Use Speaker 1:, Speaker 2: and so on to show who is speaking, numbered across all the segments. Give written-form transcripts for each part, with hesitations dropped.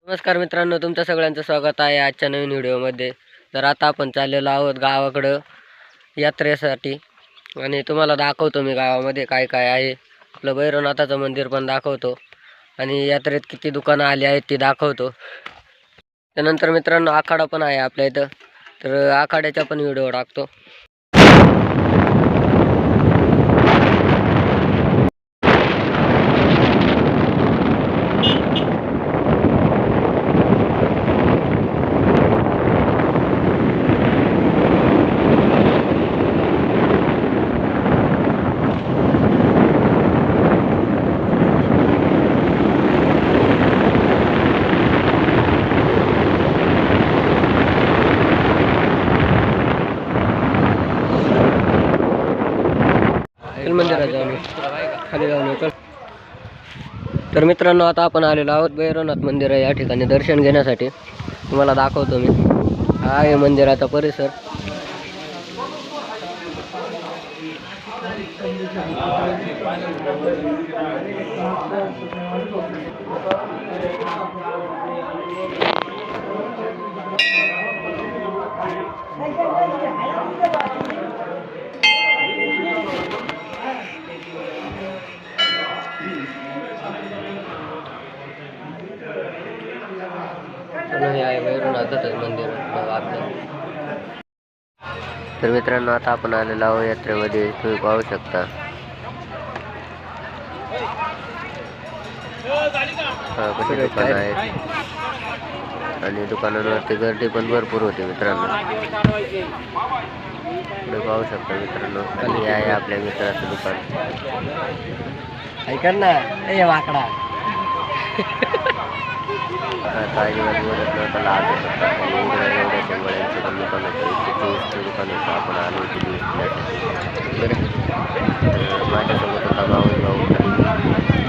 Speaker 1: नमस्कार मित्रांनो, तुमचं सगळ्यांचं स्वागत आहे आजच्या नवीन व्हिडिओमध्ये. तर आता आपण चाललेलो आहोत गावाकडं यात्रेसाठी आणि तुम्हाला दाखवतो मी गावामध्ये काय काय आहे. आपलं भैरवनाथाचं मंदिर पण दाखवतो आणि यात्रेत किती दुकानं आली आहेत ती दाखवतो. त्यानंतर मित्रांनो आखाडा पण आहे आपल्या इथं, तर आखाड्याचा पण व्हिडिओ टाकतो. मंदिरात जाऊन खाली जाऊन येतो. तर मित्रांनो आता आपण आलेलो आहोत भैरवनाथ मंदिर आहे, या ठिकाणी दर्शन घेण्यासाठी. तुम्हाला दाखवतो मी. हा आहे मंदिराचा परिसर. हे आहे भैरवनाथाचं मंदिर आपलं. तर मित्रांनो आता आपण आलेलो आहोत यात्रेमध्ये. तुम्ही पाहू शकता कशी दुकानं आहेत आणि दुकानांवरती गर्दी पण भरपूर होती मित्रांनो. तुम्ही पाहू शकता मित्रांनो, खाली आहे आपल्या मित्राचं दुकान. ऐका ना, ए वाकडा अजिबात बोलत नव्हता, लाज होता. एवढ्या शेंगोळ्यांचं पण दुकान होतं, ज्यूसचं दुकान होतं. आपण आलो होतो ज्यूस पिण्यासाठी. माझ्यासोबत होता भाऊ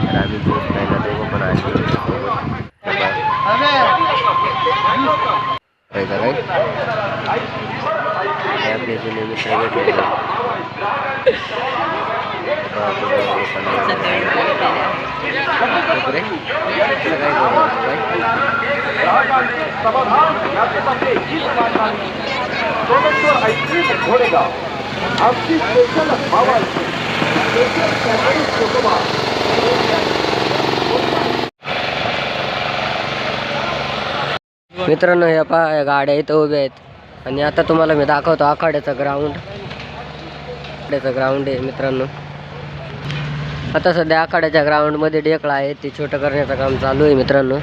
Speaker 1: तर आम्ही ज्यूस प्यायला दोघं पण आले होते सोबत. पैसा काय आपले जुने मित्र भेटले. मित्रांनो या पहा, गाड्या इथं उभ्या आहेत आणि आता तुम्हाला मी दाखवतो आखाड्याचा ग्राउंड. ग्राउंड आहे मित्रांनो. आता सध्या आखाड्याच्या ग्राउंडमध्ये ढेकळा आहे, ती छोटं करण्याचं काम चालू आहे मित्रांनो.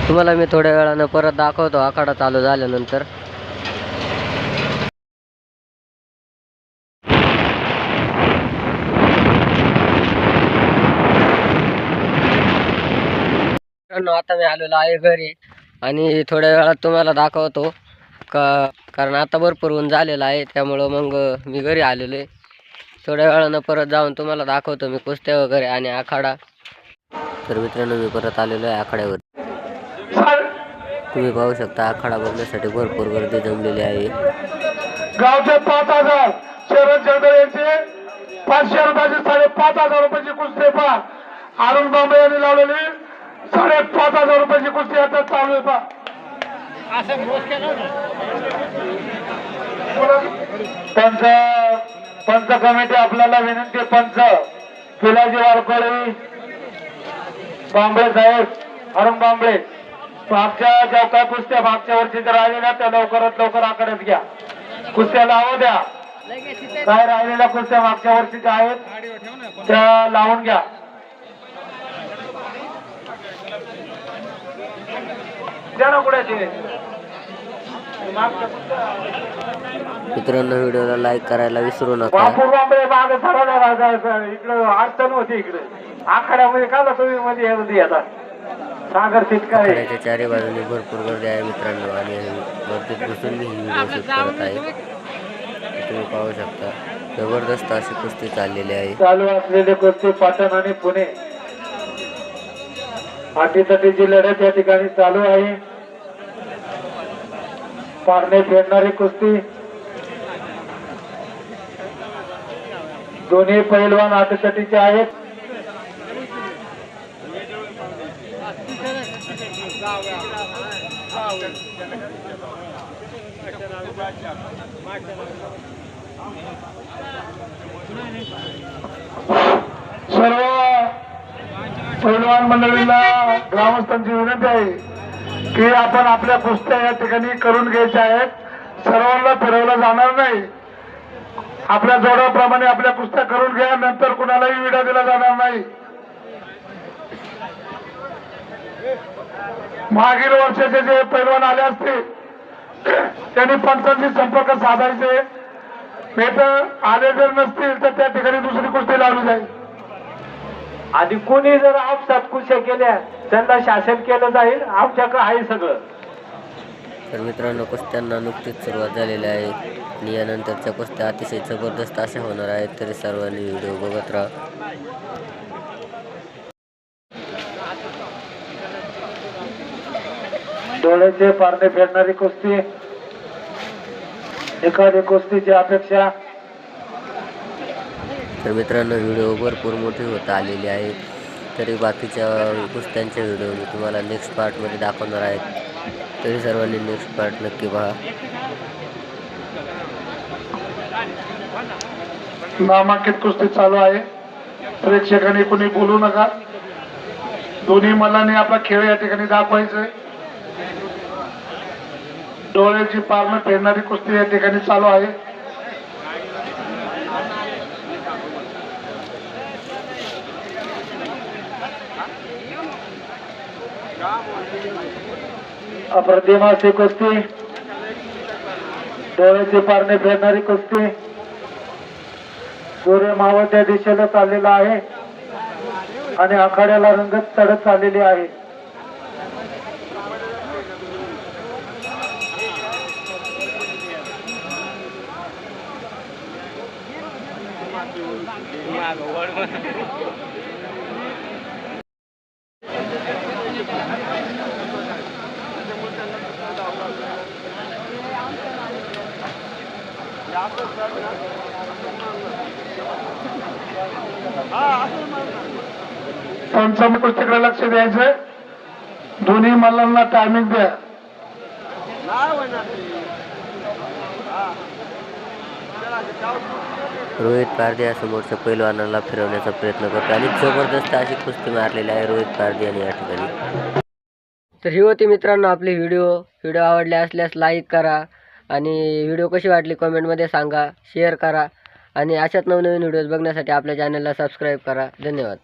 Speaker 1: तुम्हाला मी थोड्या वेळानं परत दाखवतो आखाडा चालू झाल्यानंतर. आता मी आलेलो आहे घरी आणि थोड्या वेळात तुम्हाला दाखवतो कारण आता भरपूर ऊन झालेलं आहे, त्यामुळं मग मी घरी आलेलो आहे. थोड्या वेळानं परत जाऊन तुम्हाला दाखवतो मी कुस्त्या वगैरे आणि आखाडा. तर मित्रांनो मी परत आलेलो आहे आखाड्यावर. तुम्ही पाहू शकता आखाडा बघण्यासाठी भरपूर गर्दी जमलेली आहे.
Speaker 2: गावचे 5,000 शरद जगदळेचे 500 रुपयाचे 5,500 रुपयाची कुस्ती पहा. अरुण बांबे यांनी लावलेली 5,500 रुपयाची कुस्ती आता चालू आहे पहा. पंच कमिटी आपल्याला विनंती. पंच पिलाजी वारकरी बांबळे साहेब, अरुण बांबळे, मागच्या ज्या काय कुस्त्या मागच्या वर्षी जर राहिलेल्या त्या लवकरात लवकर आकड्यात घ्या. कुस्त्या लावू द्या. काय राहिलेल्या कुस्त्या मागच्या वर्षीच्या आहेत त्या लावून घ्या.
Speaker 1: मित्रांनो व्हिडिओला लाईक करायला विसरू नका.
Speaker 2: इकडे अडचण होती, इकडे आखाड्यामध्ये का तुम्ही मध्ये आता सागर
Speaker 1: आखाड्याच्या चारी बाजूने भरपूर गर्दी आहे मित्रांनो आणि गर्दीत घुसून मी ही व्हिडिओ शूट करत आहे. तुम्ही पाहू शकता जबरदस्त अशी कुस्ती चाललेली आहे.
Speaker 2: चालू असलेले कुस्ती पाटण आणि पुणे अटीतटीची लढत या ठिकाणी चालू आहे. पारणे फेडणारी कुस्ती दोन्ही पैलवान अटीतटीचे आहेत. सर्व पैलवान मंडळीला ग्रामस्थांची विनंती आहे की आपण आपल्या कुस्त्या या ठिकाणी करून घ्यायच्या आहेत. सर्वांना फिरवलं जाणार नाही. आपल्या जोडाप्रमाणे आपल्या कुस्त्या करून घ्या. नंतर कुणालाही विडा दिला जाणार नाही. मागील वर्षाचे जे पैलवान आले असतील त्यांनी पंचांशी संपर्क साधायचे. नाही तर आले जर नसतील तर त्या ठिकाणी दुसरी कुस्ती लावली जाईल. आणि कोणी जर आपसात कुस्त्या केल्या त्यांना शासन केलं जाईल. आमच्याकडे आहे सगळं.
Speaker 1: तर मित्रांनो, कुस्त्यांना नुकतीच सुरुवात झालेली आहे आणि यानंतरच्या कुस्त्या अतिशय जबरदस्त अशा होणार आहेत. तरी सर्वांनी व्हिडिओ बघत राहा.
Speaker 2: डोळ्याचे पारणे फेडणारी कुस्ती. एखादी कुस्तीची अपेक्षा.
Speaker 1: तर मित्रांनो, व्हिडिओ भरपूर मोठी होत आलेली आहे. तरी बाकीच्या कुस्त्यांचे व्हिडिओ मी तुम्हाला नेक्स्ट पार्टमध्ये दाखवणार आहेत. तरी सर्वांनी नेक्स्ट पार्ट नक्की पहा.
Speaker 2: नामांकित कुस्ती चालू आहे. प्रेक्षकांनी कोणी बोलू नका. दोन्ही मल्लांनी आपला खेळ या ठिकाणी दाखवायचा. डोळ्याची पारणं फेडणारी कुस्ती या ठिकाणी चालू आहे. अप्रतिम अशी कुस्ती. डोळ्याची पारणे फेडणारी कुस्ती. सूर्य मावळत्या दिशेला चाललेला आहे आणि आखाड्याला रंगत चढत चाललेली आहे. पंचम कुस्तीकडे लक्ष द्यायचंय. दोन्ही मल्लांना टायमिंग द्या.
Speaker 1: रोहित पारधी या समोरच्या पैलवानाला फिरवण्याचा प्रयत्न करतो आणि जबरदस्त अशी कुस्ती मारलेली आहे रोहित पारधी यांनी या ठिकाणी. तर ही होती मित्रांनो आपली व्हिडिओ आवडले असल्यास लाईक करा आणि व्हिडिओ कशी वाटली कमेंटमध्ये सांगा. शेअर करा आणि अशाच नवनवीन व्हिडिओज बघण्यासाठी आपल्या चॅनलला सबस्क्राईब करा. धन्यवाद.